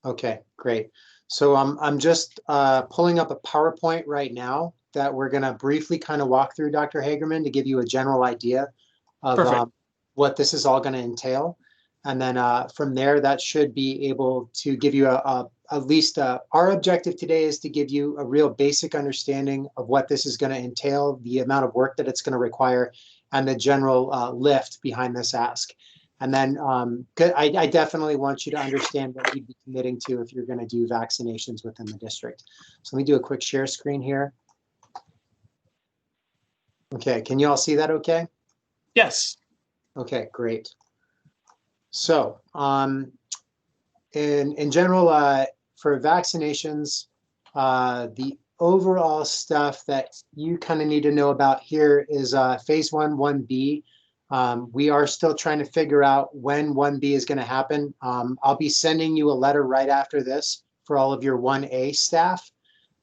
Okay, great. So I'm just pulling up a PowerPoint right now that we're going to briefly kind of walk through, Dr. Hagerman, to give you a general idea of Perfect. what this is all going to entail. And then from there, that should be able to give you at least our objective today is to give you a real basic understanding of what this is going to entail, the amount of work that it's going to require, and the general lift behind this ask. And then I definitely want you to understand what you'd be committing to if you're going to do vaccinations within the district. So let me do a quick share screen here. Okay, can you all see that okay? Yes. Okay, great. So in general, for vaccinations, the overall stuff that you kind of need to know about here is phase 1B. We are still trying to figure out when 1B is going to happen. I'll be sending you a letter right after this for all of your 1A staff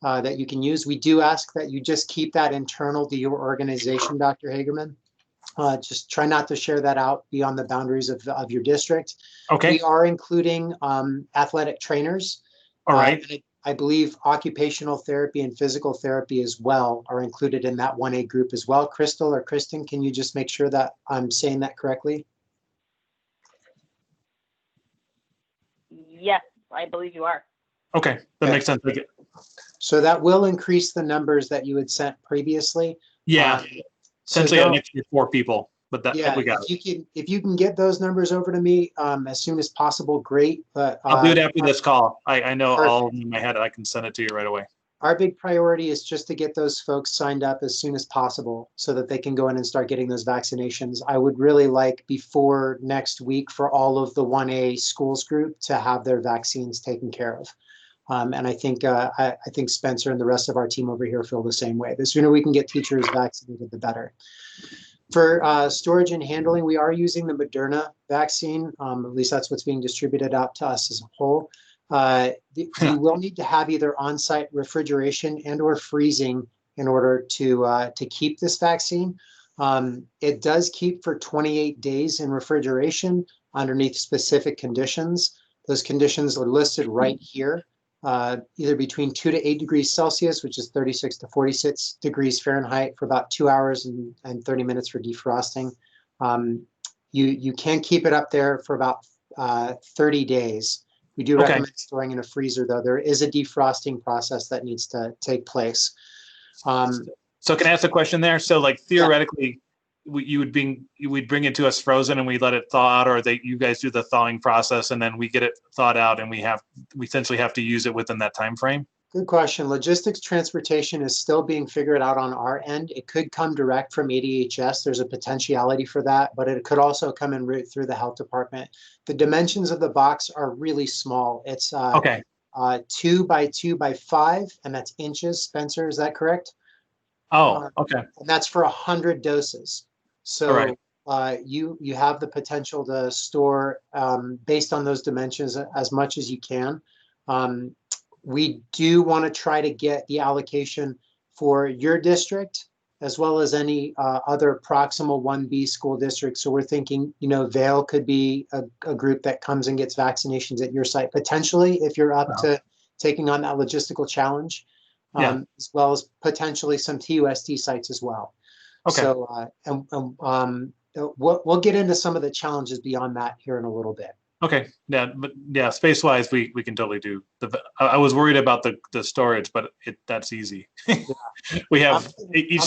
that you can use. We do ask that you just keep that internal to your organization, Dr. Hagerman. Just try not to share that out beyond the boundaries of your district. Okay. We are including athletic trainers. All right. I believe occupational therapy and physical therapy as well are included in that 1A group as well. Crystal or Kristen, can you just make sure that I'm saying that correctly? Yes, I believe you are. Okay, that makes sense. So that will increase the numbers that you had sent previously. Yeah, essentially an extra 4 people, but that we got it. If you can get those numbers over to me as soon as possible, great. But I'll do it after this call. I know perfect. all in my head. I can send it to you right away. Our big priority is just to get those folks signed up as soon as possible so that they can go in and start getting those vaccinations. I would really like before next week for all of the 1A schools group to have their vaccines taken care of. And I think Spencer and the rest of our team over here feel the same way. The sooner we can get teachers vaccinated, the better. For storage and handling, we are using the Moderna vaccine. At least that's what's being distributed out to us as a whole. You will need to have either on-site refrigeration and or freezing in order to keep this vaccine. It does keep for 28 days in refrigeration underneath specific conditions. Those conditions are listed right here, either between 2 to 8 degrees Celsius, which is 36 to 46 degrees Fahrenheit for about 2 hours and 30 minutes for defrosting. You can keep it up there for about 30 days. We do recommend storing in a freezer, though. There is a defrosting process that needs to take place. So can I ask a question there? So like theoretically, you would bring it to us frozen and we let it thaw out, or you guys do the thawing process and then we get it thawed out and we essentially have to use it within that time frame? Good question. Logistics transportation is still being figured out on our end. It could come direct from ADHS. There's a potentiality for that, but it could also come in route through the health department. The dimensions of the box are really small. It's 2 by 2 by 5, and that's inches. Spencer, is that correct? Oh, okay. And that's for 100 doses. So you have the potential to store, based on those dimensions, as much as you can. We do want to try to get the allocation for your district as well as any other proximal 1B school districts. So we're thinking, Vail could be a group that comes and gets vaccinations at your site, potentially, if you're up to taking on that logistical challenge, as well as potentially some TUSD sites as well. Okay. So, we'll get into some of the challenges beyond that here in a little bit. Okay. Yeah, but space wise, we can totally do I was worried about the storage, but that's easy. We have each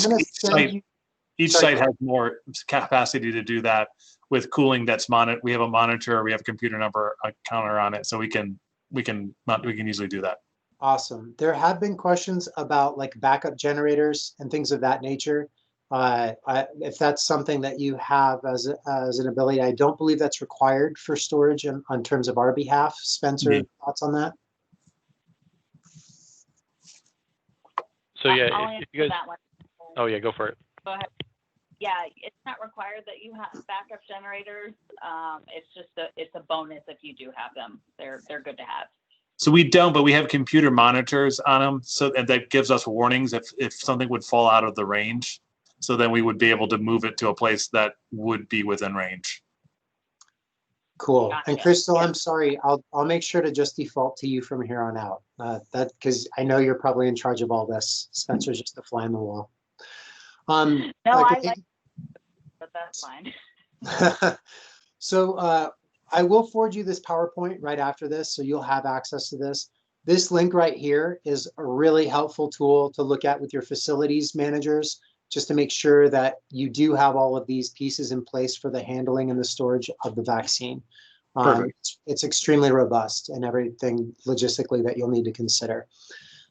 site has more capacity to do that with cooling. That's we have a monitor, we have a computer number, a counter on it, so we can easily do that. Awesome. There have been questions about like backup generators and things of that nature. If that's something that you have as an ability, I don't believe that's required for storage in terms of our behalf. Spencer, thoughts on that? So if you guys, oh yeah, go for it. Go ahead. Yeah, it's not required that you have backup generators. It's just it's a bonus if you do have them. They're good to have. So we don't, but we have computer monitors on them, and that gives us warnings if something would fall out of the range. So then we would be able to move it to a place that would be within range. Cool. Gotcha. And Crystal, Yeah. I'm sorry. I'll make sure to just default to you from here on out. That because I know you're probably in charge of all this. Spencer's just a fly in the wall. No, I like, but that's fine. So I will forward you this PowerPoint right after this, so you'll have access to this. This link right here is a really helpful tool to look at with your facilities managers, just to make sure that you do have all of these pieces in place for the handling and the storage of the vaccine. It's extremely robust and everything logistically that you'll need to consider.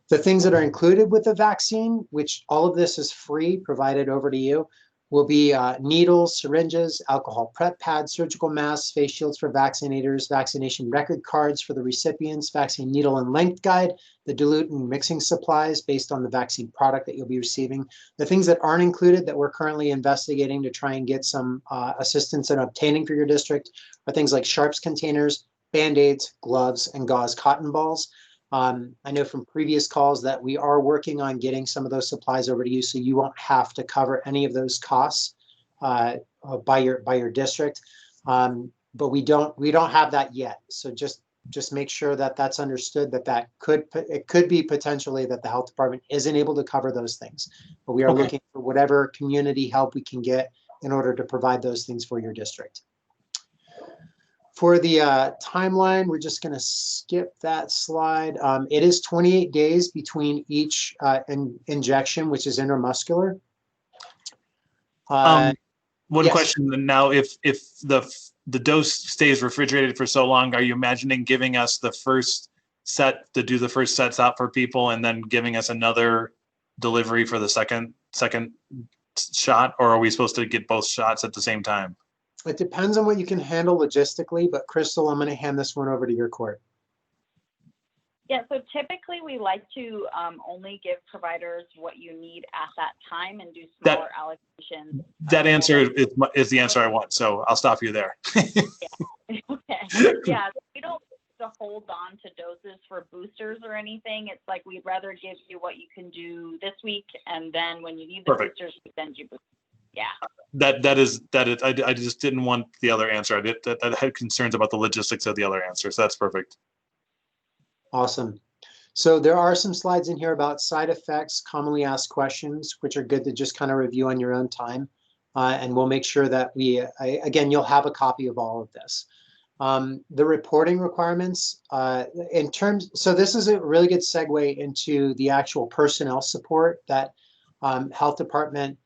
The things that are included with the vaccine, which all of this is free, provided over to you, will be needles, syringes, alcohol prep pads, surgical masks, face shields for vaccinators, vaccination record cards for the recipients, vaccine needle and length guide, the dilute and mixing supplies based on the vaccine product that you'll be receiving. The things that aren't included that we're currently investigating to try and get some assistance in obtaining for your district are things like sharps containers, Band-Aids, gloves, and gauze cotton balls. I know from previous calls that we are working on getting some of those supplies over to you, so you won't have to cover any of those costs by your district. But we don't have that yet. So just make sure that that's understood, that it could be potentially that the health department isn't able to cover those things. But we are looking for whatever community help we can get in order to provide those things for your district. For the timeline, we're just going to skip that slide. It is 28 days between each injection, which is intramuscular. One yes. question now: if the dose stays refrigerated for so long, are you imagining giving us the first set to do the first sets out for people, and then giving us another delivery for the second shot, or are we supposed to get both shots at the same time? It depends on what you can handle logistically, but Crystal, I'm going to hand this one over to your court. Yeah, so typically we like to only give providers what you need at that time and do smaller allocations. That answer is the answer I want, so I'll stop you there. Yeah. Okay. Yeah, we don't to hold on to doses for boosters or anything. It's like we'd rather give you what you can do this week, and then when you need the boosters, we send you boosters. Yeah. That is. I just didn't want the other answer. I had concerns about the logistics of the other answer, so that's perfect. Awesome. So there are some slides in here about side effects, commonly asked questions, which are good to just kind of review on your own time. And we'll make sure that again, you'll have a copy of all of this. The reporting requirements so this is a really good segue into the actual personnel support that health department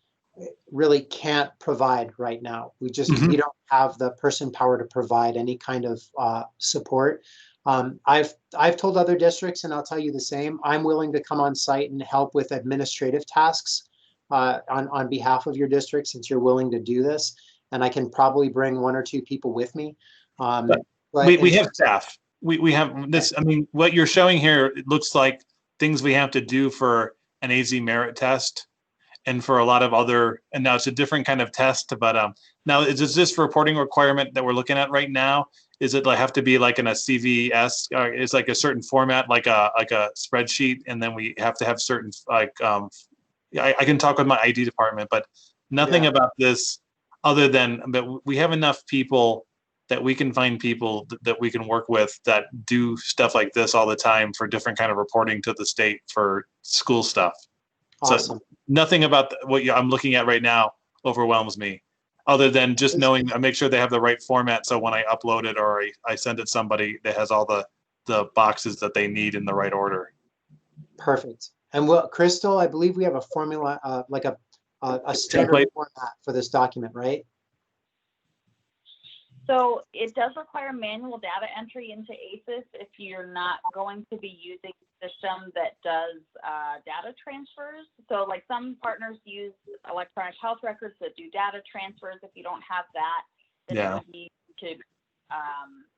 really can't provide right now. We don't have the person power to provide any kind of support. I've told other districts, and I'll tell you the same, I'm willing to come on site and help with administrative tasks on behalf of your district, since you're willing to do this. And I can probably bring 1 or 2 people with me. We have staff. We have this. I mean, what you're showing here, it looks like things we have to do for an AZ merit test and for a lot of other, and now it's a different kind of test, but now is this reporting requirement that we're looking at right now? Is it like have to be like in a CVS, or is like a certain format, like a spreadsheet, and then we have to have certain I can talk with my ID department, but nothing about this other than that we have enough people that we can find people that we can work with that do stuff like this all the time for different kind of reporting to the state for school stuff. Awesome. So nothing about what I'm looking at right now overwhelms me, other than just knowing I make sure they have the right format. So when I upload it or I send it somebody that has all the boxes that they need in the right order. Perfect. And Crystal, I believe we have a formula, like a standard format for this document, right? So it does require manual data entry into ACES if you're not going to be using a system that does data transfers. So like some partners use electronic health records that do data transfers. If you don't have that, then you would need to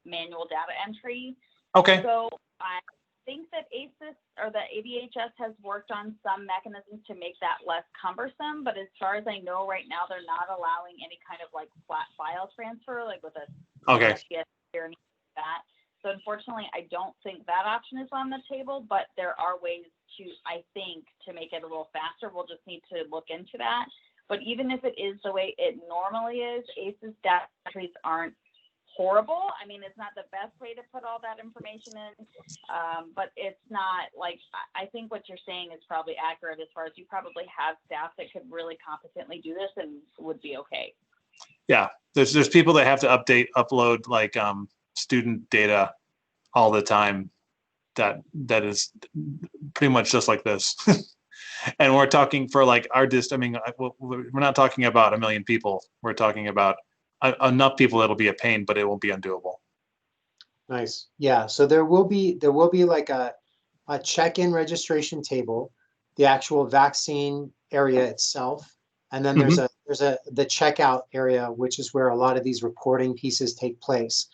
manual data entry. Okay. So I think that ACES or the ADHS has worked on some mechanisms to make that less cumbersome, but as far as I know right now, they're not allowing any kind of like flat file transfer, like with a TVUSD or anything like that. So unfortunately, I don't think that option is on the table, but there are ways to, I think, to make it a little faster. We'll just need to look into that. But even if it is the way it normally is, ACES data entries aren't horrible. I mean, it's not the best way to put all that information in, but it's not like, I think what you're saying is probably accurate as far as you probably have staff that could really competently do this and would be okay. Yeah, there's people that have to upload like student data all the time. That is pretty much just like this. And we're talking for like our I mean, we're not talking about 1 million people. We're talking about enough people that'll be a pain, but it won't be undoable. Nice. Yeah. So there will be like a check-in registration table, the actual vaccine area itself, and then there's the checkout area, which is where a lot of these reporting pieces take place.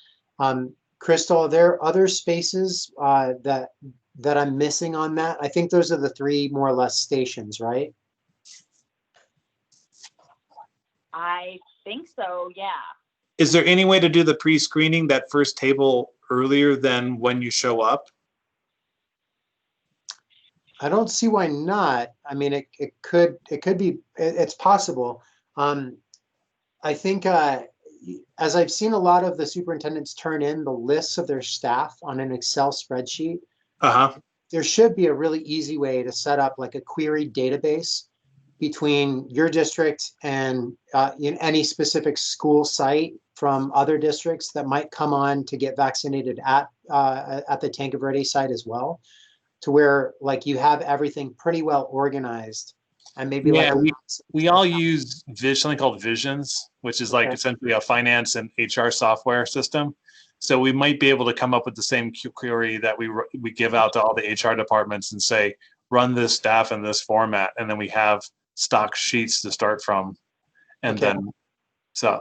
Crystal, are there other spaces that I'm missing on that? I think those are the 3 more or less stations, right? I think so, yeah. Is there any way to do the pre-screening, that first table, earlier than when you show up? I don't see why not. I mean, it could be, it's possible. I think as I've seen a lot of the superintendents turn in the lists of their staff on an Excel spreadsheet, there should be a really easy way to set up like a query database between your district and in any specific school site from other districts that might come on to get vaccinated at the Tanque Verde site as well, to where like you have everything pretty well organized. And maybe we all use something called Visions, which is like essentially a finance and HR software system. So we might be able to come up with the same query that we give out to all the HR departments and say, run this staff in this format, and then we have stock sheets to start from, and then so.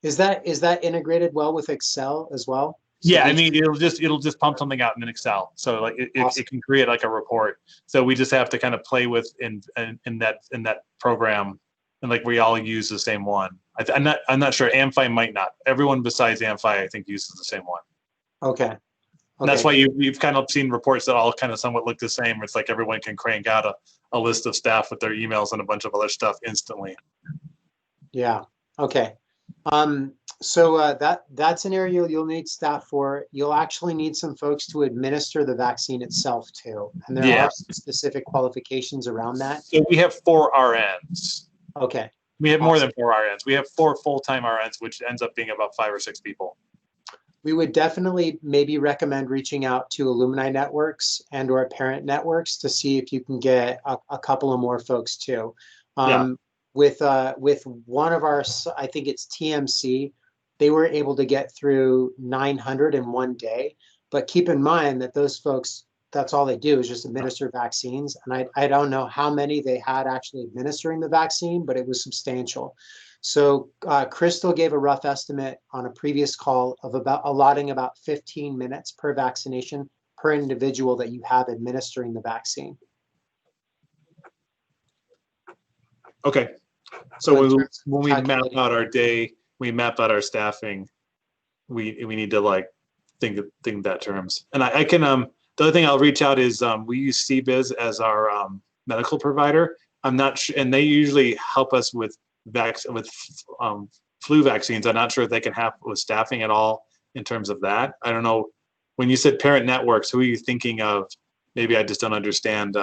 Is that integrated well with Excel as well? So yeah, I mean, it'll just pump something out in Excel. So like it can create like a report. So we just have to kind of play with in that program, and like we all use the same one. I'm not sure. Amphi might not. Everyone besides Amphi, I think, uses the same one. Okay. And that's why you've kind of seen reports that all kind of somewhat look the same. Where it's like everyone can crank out a list of staff with their emails and a bunch of other stuff instantly. Yeah. Okay. So that's an area you'll need staff for. You'll actually need some folks to administer the vaccine itself too. And there are some specific qualifications around that. So we have 4 RNs. Okay. We have more than 4 RNs. We have 4 full-time RNs, which ends up being about 5 or 6 people. We would definitely maybe recommend reaching out to alumni networks and or parent networks to see if you can get a couple of more folks too. With one of our, I think it's TMC, they were able to get through 900 in one day. But keep in mind that those folks, that's all they do is just administer vaccines. And I don't know how many they had actually administering the vaccine, but it was substantial. So Crystal gave a rough estimate on a previous call of allotting about 15 minutes per vaccination per individual that you have administering the vaccine. Okay. So when we map out our day, we map out our staffing, we need to like think that terms. And I can the other thing I'll reach out is we use CBiz as our medical provider. I'm not sure, and they usually help us with flu vaccines. I'm not sure if they can help with staffing at all in terms of that. I don't know. When you said parent networks, who are you thinking of? Maybe I just don't understand.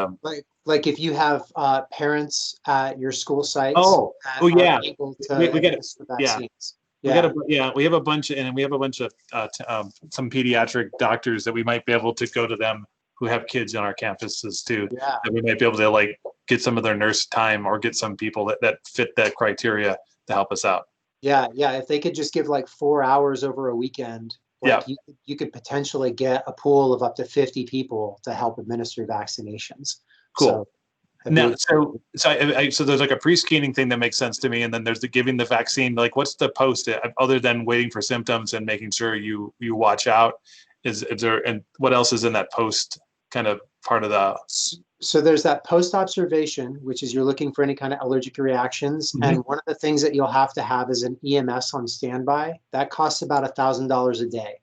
Like if you have parents at your school sites. Oh yeah. We get vaccines. We have a bunch, and we have a bunch of some pediatric doctors that we might be able to go to them who have kids on our campuses too. Yeah. And we might be able to like get some of their nurse time or get some people that fit that criteria to help us out. Yeah. If they could just give like 4 hours over a weekend. You could potentially get a pool of up to 50 people to help administer vaccinations. Cool. So there's like a pre-screening thing that makes sense to me, and then there's the giving the vaccine. Like, what's the post other than waiting for symptoms and making sure you watch out? Is there, and what else is in that post kind of part of the? So there's that post observation, which is you're looking for any kind of allergic reactions. Mm-hmm. And one of the things that you'll have to have is an EMS on standby. That costs about $1,000 a day.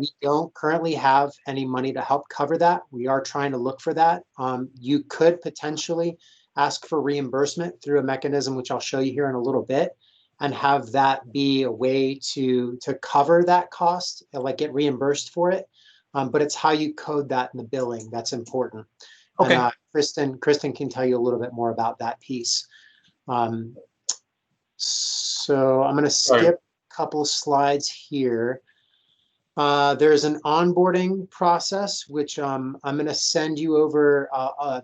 We don't currently have any money to help cover that. We are trying to look for that. You could potentially ask for reimbursement through a mechanism, which I'll show you here in a little bit. and have that be a way to cover that cost, like get reimbursed for it. But it's how you code that in the billing that's important. Okay. And Kristen can tell you a little bit more about that piece. So I'm going to skip a couple of slides here. There's an onboarding process, which I'm going to send you over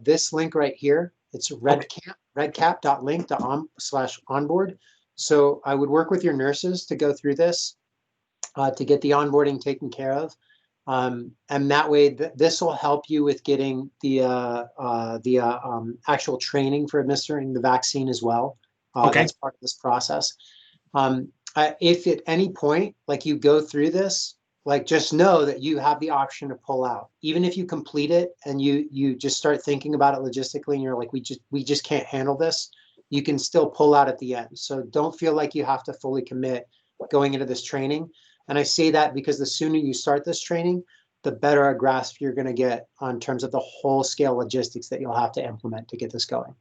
this link right here. It's redcap.link/onboard. So I would work with your nurses to go through this to get the onboarding taken care of. And that way, this will help you with getting the actual training for administering the vaccine as well. Okay. That's part of this process. If at any point, like you go through this, like just know that you have the option to pull out. Even if you complete it and you just start thinking about it logistically and you're like, we just can't handle this, you can still pull out at the end. So don't feel like you have to fully commit going into this training. And I say that because the sooner you start this training, the better a grasp you're going to get on terms of the whole scale logistics that you'll have to implement to get this going.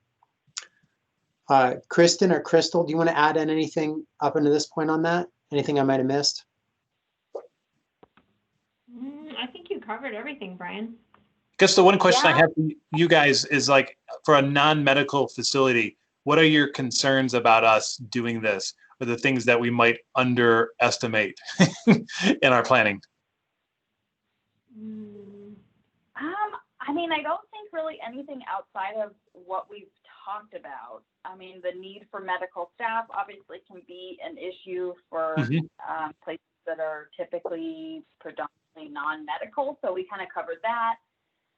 Kristen or Crystal, do you want to add in anything up until this point on that? Anything I might have missed? I think you covered everything, Brian. I guess the one question I have for you guys is, like, for a non-medical facility, what are your concerns about us doing this, or the things that we might underestimate in our planning? I mean, I don't think really anything outside of what we've talked about. I mean, the need for medical staff obviously can be an issue for places that are typically predominantly non-medical. So we kind of covered that,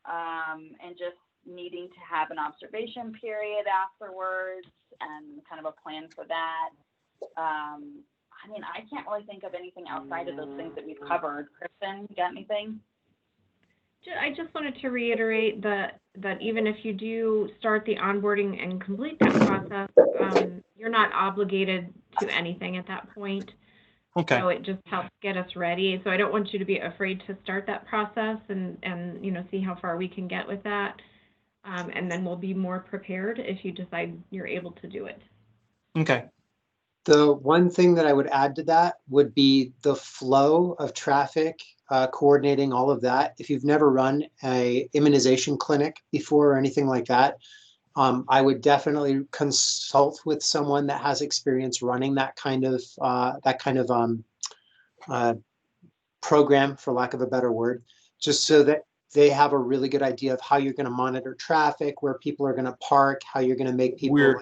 and just needing to have an observation period afterwards and kind of a plan for that. I mean, I can't really think of anything outside of those things that we've covered. Kristen, you got anything? I just wanted to reiterate that even if you do start the onboarding and complete that process, you're not obligated to anything at that point. Okay. So it just helps get us ready. So I don't want you to be afraid to start that process and see how far we can get with that. And then we'll be more prepared if you decide you're able to do it. Okay. The one thing that I would add to that would be the flow of traffic, coordinating all of that. If you've never run a immunization clinic before or anything like that, I would definitely consult with someone that has experience running that kind of program, for lack of a better word, just so that they have a really good idea of how you're going to monitor traffic, where people are going to park, how you're going to make people.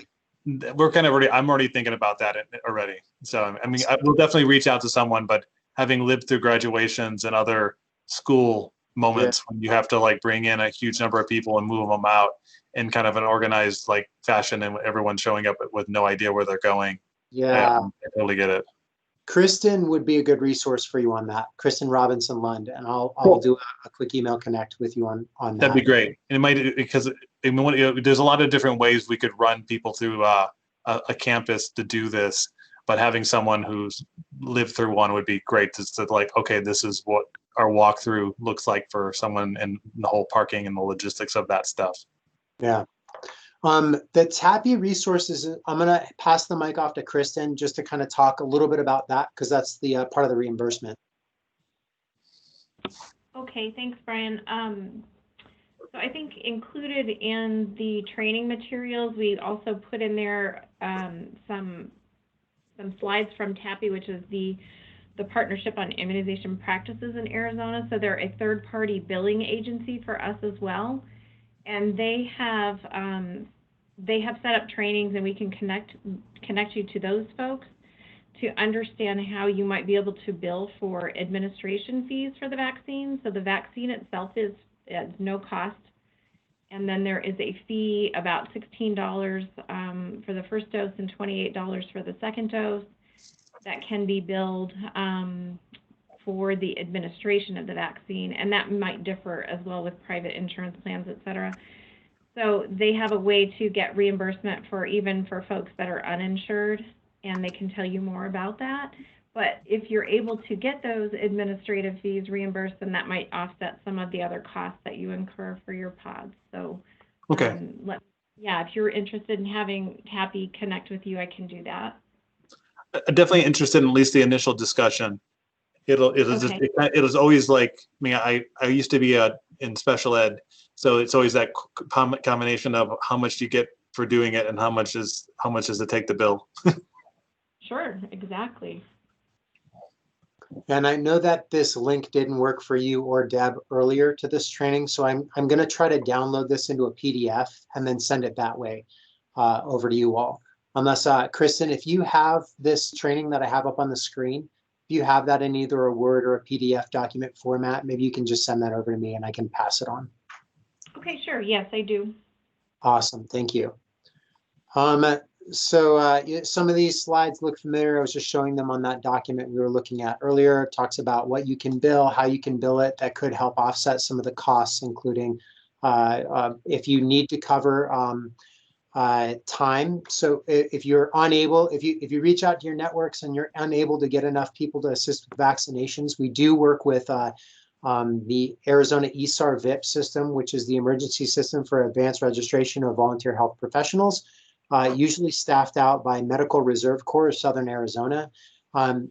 We're kind of already. I'm already thinking about that already. So I mean, I will definitely reach out to someone, but having lived through graduations and other school moments when you have to, like, bring in a huge number of people and move them out in kind of an organized, like, fashion, and everyone showing up with no idea where they're going. Yeah, I totally get it. Kristen would be a good resource for you on that. Kristen Robinson Lund, and I'll do a quick email connect with you on that. That'd be great. And it might, because there's a lot of different ways we could run people through a campus to do this, but having someone who's lived through one would be great to like, okay, this is what our walkthrough looks like for someone, and the whole parking and the logistics of that stuff. Yeah. The TAPI resources, I'm going to pass the mic off to Kristen just to kind of talk a little bit about that, because that's the part of the reimbursement. Okay, thanks, Brian. So I think included in the training materials, we also put in there some slides from TAPI, which is the Partnership on Immunization Practices in Arizona. So they're a third-party billing agency for us as well. And they have set up trainings, and we can connect you to those folks to understand how you might be able to bill for administration fees for the vaccine. So the vaccine itself is no cost, and then there is a fee about $16 for the first dose and $28 for the second dose that can be billed for the administration of the vaccine, and that might differ as well with private insurance plans, et cetera. So they have a way to get reimbursement even for folks that are uninsured, and they can tell you more about that. But if you're able to get those administrative fees reimbursed, then that might offset some of the other costs that you incur for your pods. So okay. If you're interested in having TAPI connect with you, I can do that. definitely interested in at least the initial discussion. It was always like, I mean, I used to be in special ed, so it's always that combination of how much do you get for doing it and how much does it take the bill. Sure, exactly. And I know that this link didn't work for you or Deb earlier to this training, so I'm going to try to download this into a PDF and then send it that way over to you all. Unless, Kristen, if you have this training that I have up on the screen, if you have that in either a Word or a PDF document format, maybe you can just send that over to me and I can pass it on. Okay, sure. Yes, I do. Awesome. Thank you. So some of these slides look familiar. I was just showing them on that document we were looking at earlier. It talks about what you can bill, how you can bill it. That could help offset some of the costs, including if you need to cover time. So if you're unable, if you reach out to your networks and you're unable to get enough people to assist with vaccinations, we do work with the Arizona ESAR VIP system, which is the emergency system for advanced registration of volunteer health professionals, usually staffed out by Medical Reserve Corps of Southern Arizona. I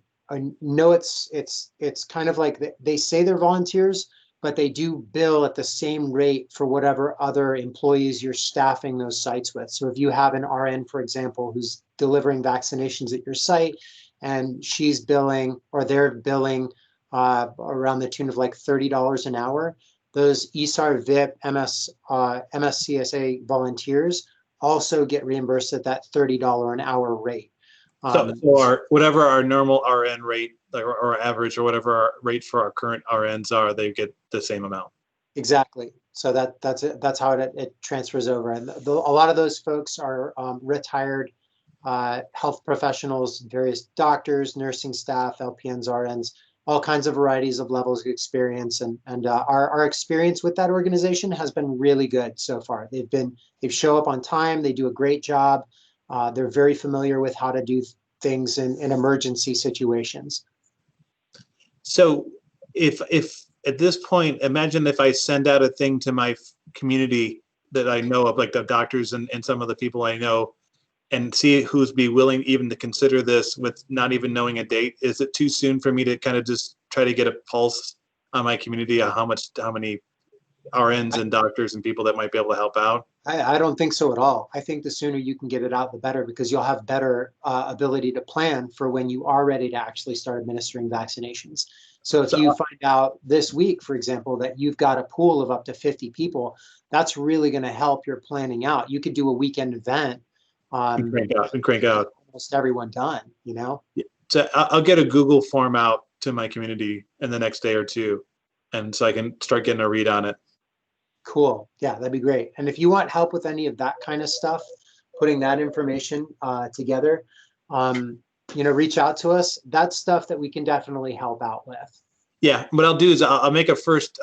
know it's kind of like they say they're volunteers, but they do bill at the same rate for whatever other employees you're staffing those sites with. So if you have an RN, for example, who's delivering vaccinations at your site, and she's billing or they're billing around the tune of like $30 an hour, those ESAR VIP MSCSA volunteers also get reimbursed at that $30 an hour rate. So whatever our normal RN rate or average or whatever our rate for our current RNs are, they get the same amount. Exactly. So that's it. That's how it transfers over. And a lot of those folks are retired health professionals, various doctors, nursing staff, LPNs, RNs, all kinds of varieties of levels of experience. And our experience with that organization has been really good so far. They show up on time. They do a great job. They're very familiar with how to do things in emergency situations. So if at this point, imagine if I send out a thing to my community that I know of, like the doctors and some of the people I know, and see who's be willing even to consider this with not even knowing a date. Is it too soon for me to kind of just try to get a pulse on my community on how many RNs and doctors and people that might be able to help out? I don't think so at all. I think the sooner you can get it out, the better, because you'll have better ability to plan for when you are ready to actually start administering vaccinations. So if you find out this week, for example, that you've got a pool of up to 50 people, that's really going to help your planning out. You could do a weekend event and crank out almost everyone done, you know? So I'll get a Google form out to my community in the next day or two, and so I can start getting a read on it. Cool. Yeah, that'd be great. And if you want help with any of that kind of stuff, putting that information together, reach out to us. That's stuff that we can definitely help out with. Yeah, what I'll do is I'll make a first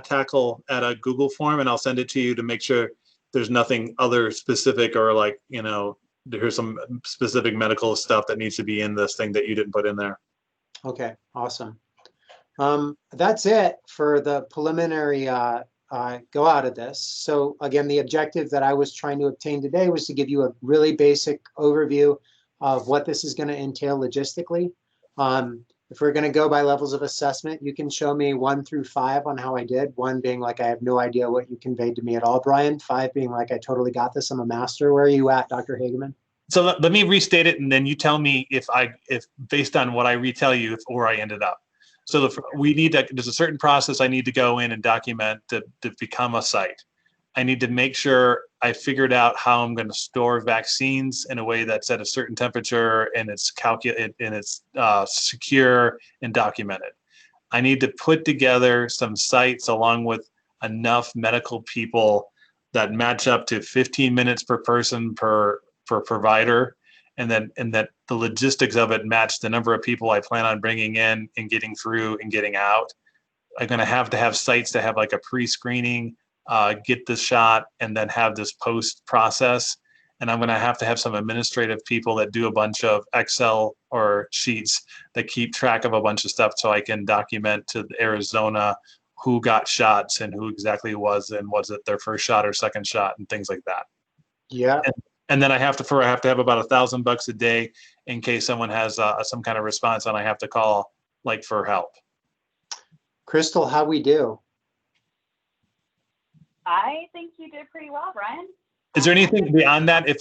tackle at a Google form, and I'll send it to you to make sure there's nothing other specific or like, there's some specific medical stuff that needs to be in this thing that you didn't put in there. Okay, awesome. That's it for the preliminary go out of this. So again, the objective that I was trying to obtain today was to give you a really basic overview of what this is going to entail logistically. If we're going to go by levels of assessment, you can show me 1 through 5 on how I did. 1 being like, I have no idea what you conveyed to me at all, Brian. 5 being like, I totally got this. I'm a master. Where are you at, Dr. Hageman? So let me restate it, and then you tell me if based on what I retell you, where I ended up. So there's a certain process I need to go in and document to become a site. I need to make sure I figured out how I'm going to store vaccines in a way that's at a certain temperature and it's secure and documented. I need to put together some sites along with enough medical people that match up to 15 minutes per person per provider, and that the logistics of it match the number of people I plan on bringing in and getting through and getting out. I'm going to have sites that have like a pre-screening, get the shot, and then have this post process. And I'm going to have some administrative people that do a bunch of Excel or sheets that keep track of a bunch of stuff so I can document to Arizona who got shots and who exactly was, and was it their first shot or second shot and things like that. Yeah. And then I have to have about $1,000 a day in case someone has some kind of response and I have to call like for help. Crystal, how we do? I think you did pretty well, Brian. Is there anything beyond that? If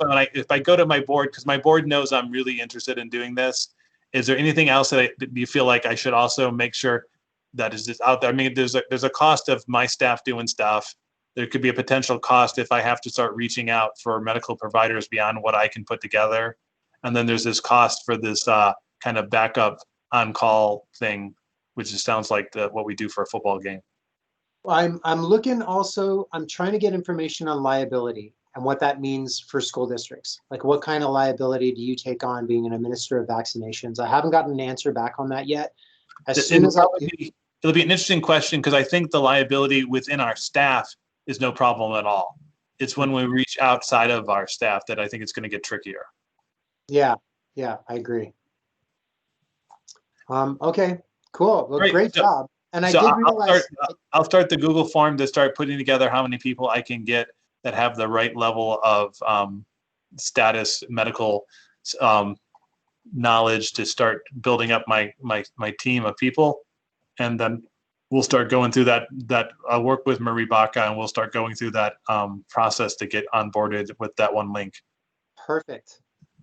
I go to my board, because my board knows I'm really interested in doing this, is there anything else that you feel like I should also make sure that is just out there? I mean, there's a cost of my staff doing stuff. There could be a potential cost if I have to start reaching out for medical providers beyond what I can put together. And then there's this cost for this kind of backup on-call thing, which just sounds like what we do for a football game. Well, I'm looking also, I'm trying to get information on liability and what that means for school districts. Like what kind of liability do you take on being an administrator of vaccinations? I haven't gotten an answer back on that yet. It'll be an interesting question because I think the liability within our staff is no problem at all. It's when we reach outside of our staff that I think it's going to get trickier. Yeah, I agree. Okay, cool. Well, great job. And I did realize I'll start the Google form to start putting together how many people I can get that have the right level of status medical knowledge to start building up my team of people, and then we'll start going through that. I'll work with Marie Baca and we'll start going through that process to get onboarded with that one link. Perfect.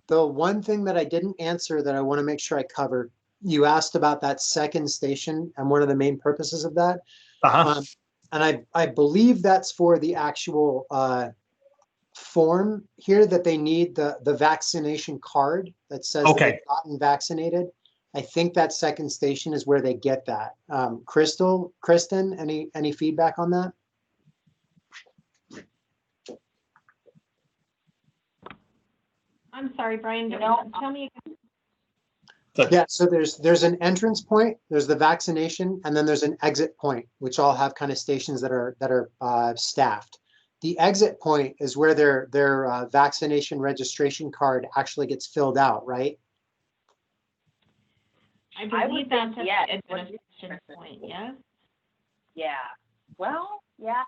The one thing that I didn't answer that I want to make sure I covered, you asked about that second station and one of the main purposes of that. And I believe that's for the actual form here that they need the vaccination card that says that they've gotten vaccinated. I think that second station is where they get that. Kristen, any feedback on that? I'm sorry, Brian, tell me again. Yeah, so there's an entrance point, there's the vaccination, and then there's an exit point, which all have kind of stations that are staffed. The exit point is where their vaccination registration card actually gets filled out, right? I believe that's at the administration point, yes? Yeah. Well, yeah.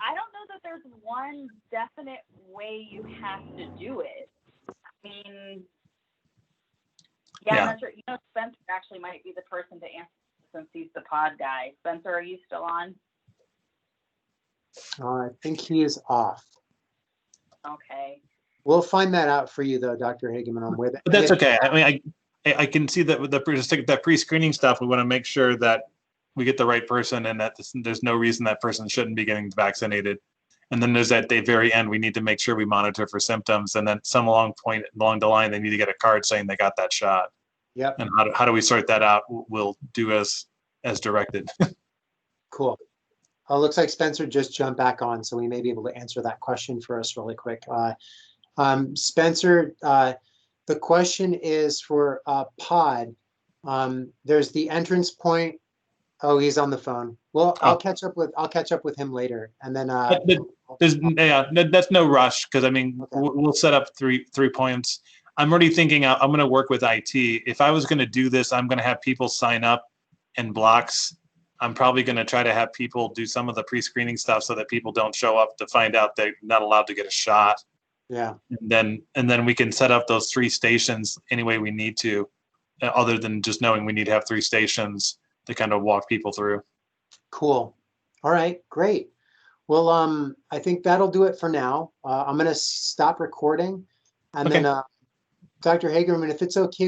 I don't know that there's one definite way you have to do it. I mean, I'm not sure. Spencer actually might be the person to answer since he's the pod guy. Spencer, are you still on? I think he is off. Okay. We'll find that out for you, though, Dr. Hageman. I'm with it. But that's okay. I mean, I can see that with that pre-screening stuff, we want to make sure that we get the right person and that there's no reason that person shouldn't be getting vaccinated. And then there's at the very end, we need to make sure we monitor for symptoms. And then some point along the line, they need to get a card saying they got that shot. Yep. And how do we sort that out? We'll do as directed. Cool. Looks like Spencer just jumped back on, so we may be able to answer that question for us really quick. Spencer, the question is for Pod. There's the entrance point. Oh, he's on the phone. Well, I'll catch up with him later, and then. That's no rush because I mean we'll set up three points. I'm already thinking I'm going to work with IT. If I was going to do this, I'm going to have people sign up in blocks. I'm probably going to try to have people do some of the pre-screening stuff so that people don't show up to find out they're not allowed to get a shot. Yeah. And then we can set up those 3 stations any way we need to, other than just knowing we need to have 3 stations to kind of walk people through. Cool. All right, great. Well, I think that'll do it for now. I'm going to stop recording, and then Dr. Hagerman, if it's okay